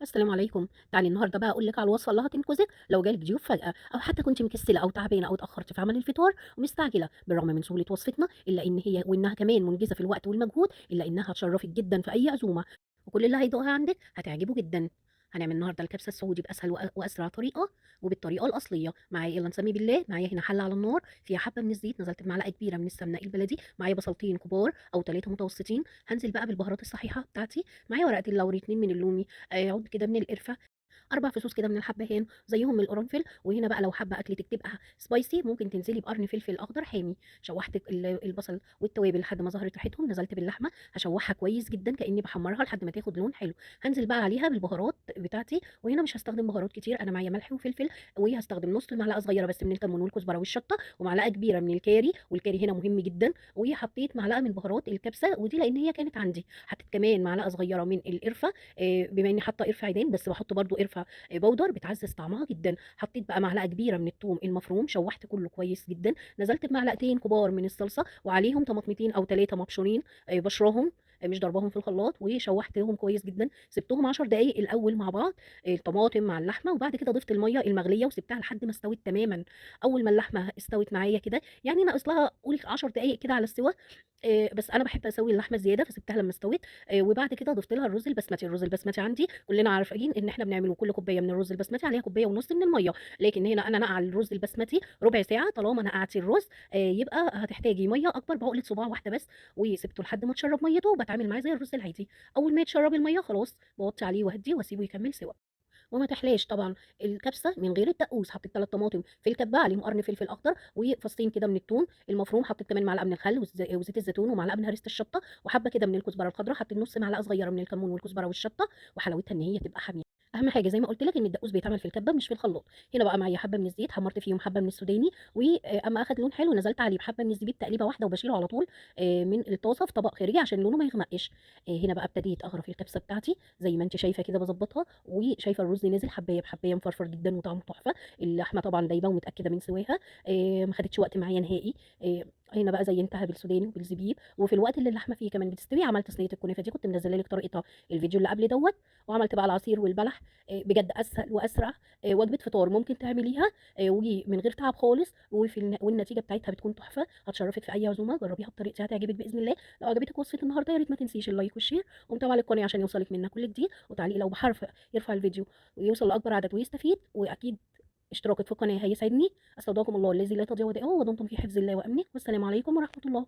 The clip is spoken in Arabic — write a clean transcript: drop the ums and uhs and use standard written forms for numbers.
السلام عليكم. تعالي النهارده بقى اقول لك على الوصفه اللي هتنقذك لو جالك ضيوف فجاه، او حتى كنت مكسله او تعبانه او اتاخرتي في عمل الفطار ومستعجله. بالرغم من سهوله وصفتنا الا ان هي وانها كمان منجزه في الوقت والمجهود، الا انها هتشرفك جدا في اي عزومه، وكل اللي هيدوقها عندك هتعجبه جدا. هنعمل النهارده الكبسه السعودي باسهل واسرع طريقه وبالطريقه الاصليه. معايا يلا نسمي بالله. معايا هنا حله على النار فيها حبه من الزيت، نزلت بمعلقه كبيره من السمنه البلدي، معايا بصلتين كبار او 3 متوسطين، هنزل بقى بالبهارات الصحيحه بتاعتي. معايا ورقه اللوري 2 من اللومي، عود كده من القرفه، 4 فصوص كده من الحبهان زيهم من القرنفل. وهنا بقى لو حابة أكلتِك تبقى spicy ممكن تنزلي بقرن فلفل أخضر حامي. شوّحت البصل والتوابل لحد ما ظهرت ريحتهم، نزلت باللحمة هاشوّحها كويس جدًا كإني باحمّرها لحد ما تاخد لون حلو. هانزل بقى عليها بالبهارات بتاعتي، وهنا مش هاستخدم بهارات كتير، أنا معايا ملح وفلفل، وهاستخدم نُص معلقة صغيرة بس من الكمون والكزبرة والشطة، ومعلقة كبيرة من الكاري، والكاري هنا مهم جدًا، وحطيت معلقة من بهارات الكبسة ودي لإن هي كانت عندي. حطيت كمان معلقة صغيرة من القرفة، بما إني حاطة قرفة عيدان بس باحط برضه قرفة بودر بتعزّز طعمها جدًا. حطيت بقى معلقة كبيرة من التوم المفروم، شوّحت كلّه كويس جدًا، نزلت بمعلقتين كبار من الصلصة وعليهم طماطمتين أو 3 مبشورين، بشراهم، مش ضرباهم في الخلاط، وشوّحتهم كويس جدًا، سِبتهم 10 دقايق الأول مع بعض، الطماطم مع اللحمة، وبعد كده ضِفت المَيّة المغلية وسِبتها لحد ما استوت تمامًا. أول ما اللحمة استوت معايا كده، يعني ناقص لها قولي 10 دقايق كده على السِوَى، بس أنا باحب أسوّي اللحمة زيادة فسِبتها لمّا استوت. وبعد كده ضِفت لها الرز البسمتي. الرز البسمتي عندي كلنا عارفين إن إحنا بنعمله كل كوباية من الرز البسمتي عليها كوباية ونُص من المَيّة، لكن هنا أنا ناقعة الرز البسمتي ربع ساعة. طالما نقعتِ الرز يبقى هتحتاجي مَيّة أكبر بعقلة صباع واحدة بس، وسِبته لحد ما اتشرّب مَيّته وباتعامل معاه زي الرز العادي. أول ما يتشرّب المَيّة خلاص باوطّي عليه واهدّيه واسيبه يكمّل سِوَى. وما تحلاش طبعًا الكبسة من غير الدقوس. حطيت 3 طماطم في الكبة عليهم قرن فلفل أخضر وفصين كده من التوم المفروم، حطيت كمان معلقة من الخل وزيت الزيتون ومعلقة من هريسة الشطة وحبة كده من الكزبرة الخضرا، حطيت نُص معلقة صغيرة من الكمون والكزبرة والشطة، وحلاوتها إن هي تبقى حامية. أهم حاجة زي ما قُلت لك إن الدقوس بيتعمل في الكبة مش في الخلاط. هنا بقى معايا حبة من الزيت حمّرت فيهم حبة من السوداني، أمّا أخد لون حلو نزلت عليه بحبة من الزبيب تقليبة واحدة وباشيله على طول من الطاسة في طبق خارجي عشان لونه ما يغمقش. هنا بقى ابتديت أغرف الكبسة بتاعتي زي ما أنتِ شايفة كده باضبّطها، وشايفة الرز نازل حبّاية بحبّاية مفرفر جدًا وطعمه تحفة. اللحمة طبعًا دايبة ومتأكدة من سواها، ما خدتش وقت معايا نهائي. هنا بقى زيّنتها بالسوداني وبالزبيب، وفي الوقت اللي اللحمة فيه كمان بتستوي عملت صينية الكنافة دي كنت منزّلة لِك طريقتها الفيديو اللي قبل دوّة، وعملت بقى العصير والبلح. بجد أسهل وأسرع وجبة فطار ممكن تعمليها ومن غير تعب خالص، والنتيجة بتاعتها بتكون تحفة، هتشرّفِك في أي عزومة. جرّبيها بطريقتي هتعجبِك بإذن الله. لو عجبتِك وصفة النهارده يا ريت ما تنسيش اللايك والشير ومتابعة للقناة عشان يوصلِك منا كل جديد، وتعليق لو بحرف يرفع الفيديو ويوصل لأكبر عدد ويستفيد، وأكيد اشتراكِك في القناة هيسعدني. أستودعكم الله الذي لا تضيع ودائعه ودمتم في حفظ الله وأمنه، والسلام عليكم ورحمة الله.